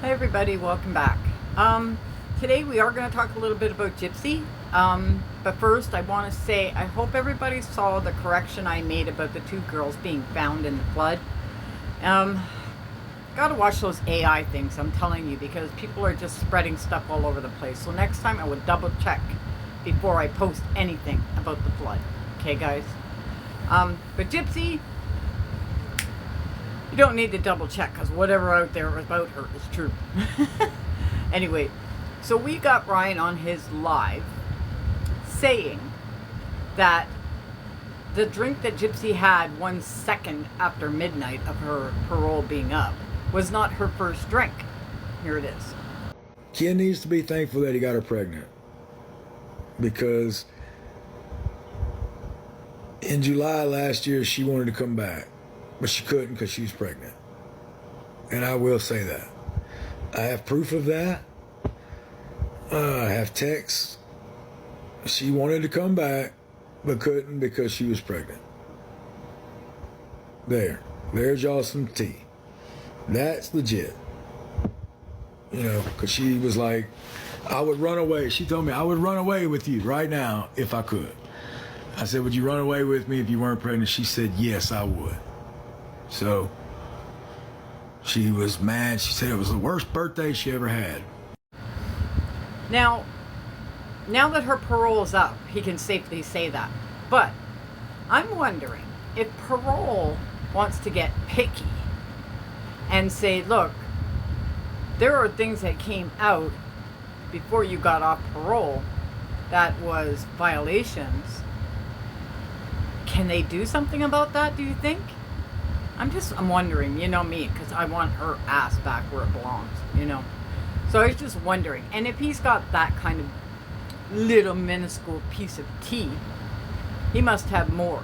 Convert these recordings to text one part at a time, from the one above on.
Hi everybody, welcome back. Today we are going to talk a little bit about Gypsy. But first I want to say I hope everybody saw the correction I made about the two girls being found in the flood. Gotta watch those AI things, I'm telling you, because people are just spreading stuff all over the place. So next time I would double check before I post anything about the flood. Okay guys? But Gypsy, you don't need to double check because whatever out there about her is true. Anyway, so we got Ryan on his live saying that the drink that Gypsy had 1 second after midnight of her parole being up was not her first drink. Here it is. Ken needs to be thankful that he got her pregnant, because in July last year she wanted to come back, but she couldn't because she was pregnant. And I will say that. I have proof of that. I have texts. She wanted to come back, but couldn't because she was pregnant. There's y'all some tea. That's legit. You know, because she was like, I would run away. She told me, I would run away with you right now if I could. I said, would you run away with me if you weren't pregnant? She said, yes, I would. So she was mad. She said it was the worst birthday she ever had. Now that her parole is up, he can safely say that. But I'm wondering if parole wants to get picky and say, look, there are things that came out before you got off parole that was violations. Can they do something about that, do you think? I'm wondering, you know me, because I want her ass back where it belongs, you know. So I was just wondering. And if he's got that kind of little minuscule piece of tea, he must have more.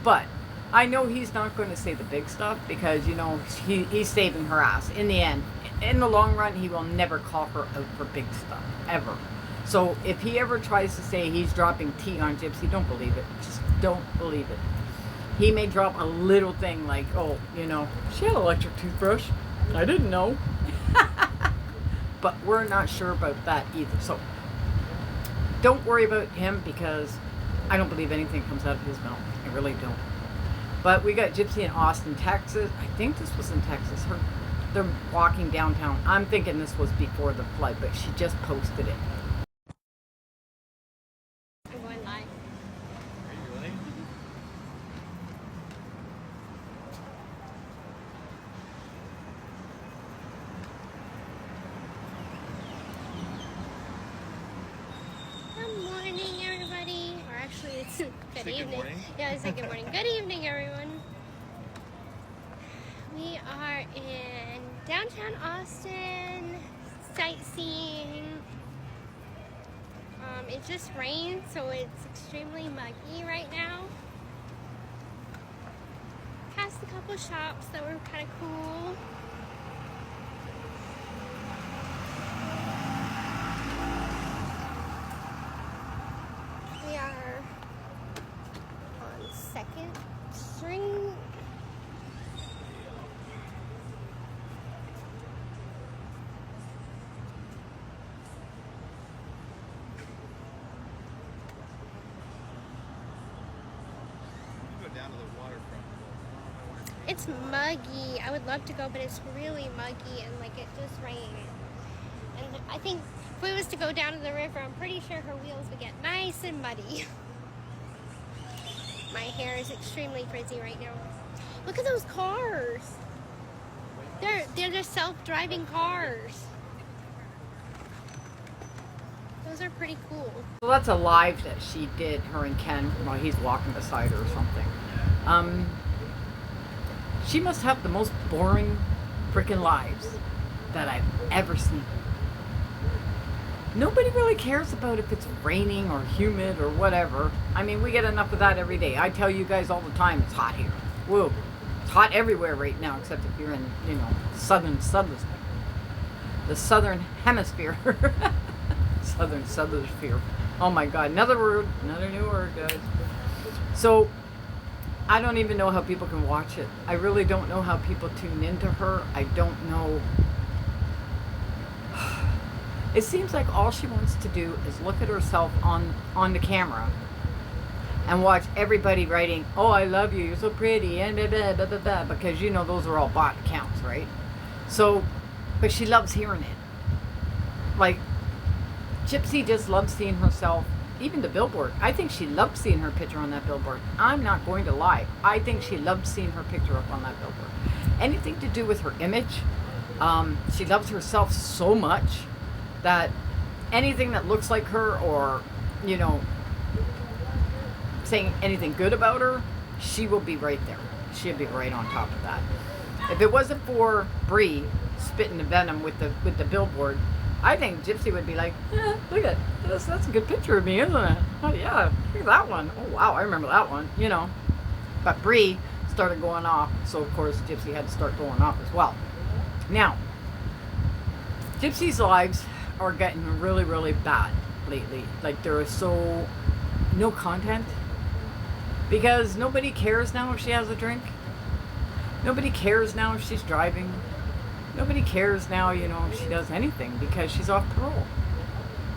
But I know he's not going to say the big stuff because, you know, he's saving her ass. In the end, in the long run, he will never call her out for big stuff, ever. So if he ever tries to say he's dropping tea on Gypsy, don't believe it. Just don't believe it. He may drop a little thing like, oh, you know, she had an electric toothbrush. I didn't know. But we're not sure about that either. So don't worry about him because I don't believe anything comes out of his mouth. I really don't. But we got Gypsy in Austin, Texas. I think this was in Texas. They're walking downtown. I'm thinking this was before the flood, but she just posted it. I'm going live. Are you really? Good morning, everybody. Or actually, it's good Say evening. good morning. Yeah, I said good morning. Good evening, everyone. We are in downtown Austin, sightseeing. It just rained, so it's extremely muggy right now. Passed a couple shops that were kind of cool. We are on 2nd Street. You go down to the waterfront. It's muggy. I would love to go, but it's really muggy and like it just rained. And I think if we was to go down to the river, I'm pretty sure her wheels would get nice and muddy. My hair is extremely frizzy right now. Look at those cars. They're just self-driving cars. Those are pretty cool. So that's a live that she did, her and Ken, while he's walking beside her or something. She must have the most boring freaking lives that I've ever seen. Nobody really cares about if it's raining or humid or whatever. I mean, we get enough of that every day. I tell you guys all the time, it's hot here. Whoa, it's hot everywhere right now, except if you're in, you know, the southern hemisphere. southern sphere. Oh my God, another new word, guys. So I don't even know how people can watch it. I really don't know how people tune into her. I don't know It seems like all she wants to do is look at herself on the camera and watch everybody writing, "Oh, I love you, you're so pretty," and blah, blah, blah, blah, blah, because you know those are all bot accounts, right? So, but she loves hearing it. Like, Gypsy just loves seeing herself, even the billboard. I think she loved seeing her picture on that billboard. I'm not going to lie. I think she loved seeing her picture up on that billboard. Anything to do with her image, she loves herself so much that anything that looks like her or, you know, saying anything good about her, she will be right there. She'll be right on top of that. If it wasn't for Bree spitting the venom with the billboard, I think Gypsy would be like, look at this, that's a good picture of me, isn't it? Oh yeah, look at that one. Oh wow, I remember that one, you know. But Bree started going off, so of course Gypsy had to start going off as well. Now, Gypsy's lives are getting really, really bad lately. Like, there is so no content because nobody cares now if she has a drink. Nobody cares now if she's driving. Nobody cares now, you know, if she does anything because she's off parole.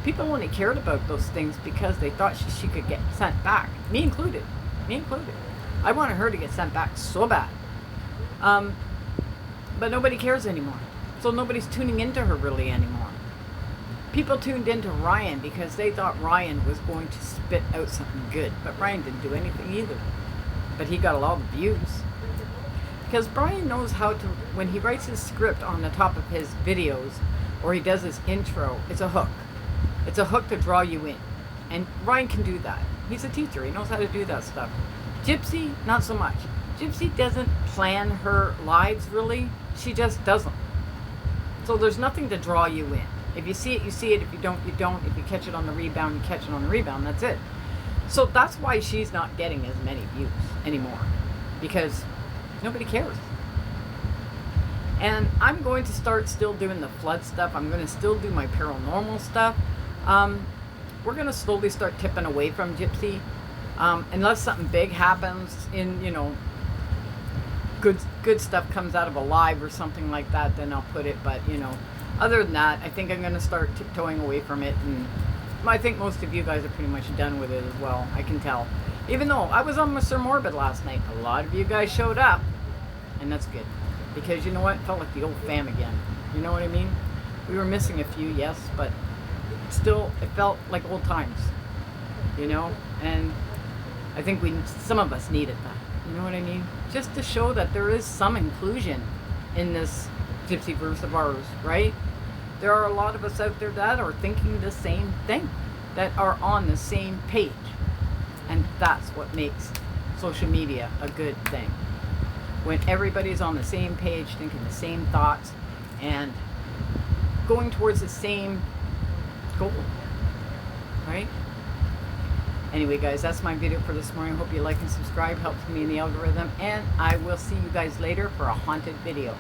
People only cared about those things because they thought she could get sent back. Me included. Me included. I wanted her to get sent back so bad. But nobody cares anymore. So nobody's tuning into her really anymore. People tuned into Ryan because they thought Ryan was going to spit out something good. But Ryan didn't do anything either. But he got a lot of views. Because Brian knows how to, when he writes his script on the top of his videos, or he does his intro, it's a hook. It's a hook to draw you in. And Ryan can do that. He's a teacher. He knows how to do that stuff. Gypsy, not so much. Gypsy doesn't plan her lives, really. She just doesn't. So there's nothing to draw you in. If you see it, you see it. If you don't, you don't. If you catch it on the rebound, you catch it on the rebound. That's it. So that's why she's not getting as many views anymore. Because nobody cares. And I'm going to start still doing the flood stuff. I'm going to still do my paranormal stuff. We're going to slowly start tipping away from Gypsy. Unless something big happens in, you know, good stuff comes out of a live or something like that, then I'll put it. But, you know, other than that, I think I'm going to start tiptoeing away from it. And I think most of you guys are pretty much done with it as well. I can tell. Even though I was on Mr. Morbid last night, a lot of you guys showed up. And that's good. Because you know what? It felt like the old fam again. You know what I mean? We were missing a few, yes, but still, it felt like old times. You know? And I think some of us needed that. You know what I mean? Just to show that there is some inclusion in this Gypsyverse of ours, right? There are a lot of us out there that are thinking the same thing, that are on the same page. And that's what makes social media a good thing. When everybody's on the same page, thinking the same thoughts, and going towards the same goal, right? Anyway, guys, that's my video for this morning. Hope you like and subscribe. Helps me in the algorithm. And I will see you guys later for a haunted video.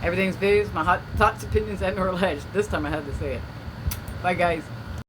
Everything's videos, my hot thoughts, opinions, and or alleged. This time I had to say it. Bye, guys.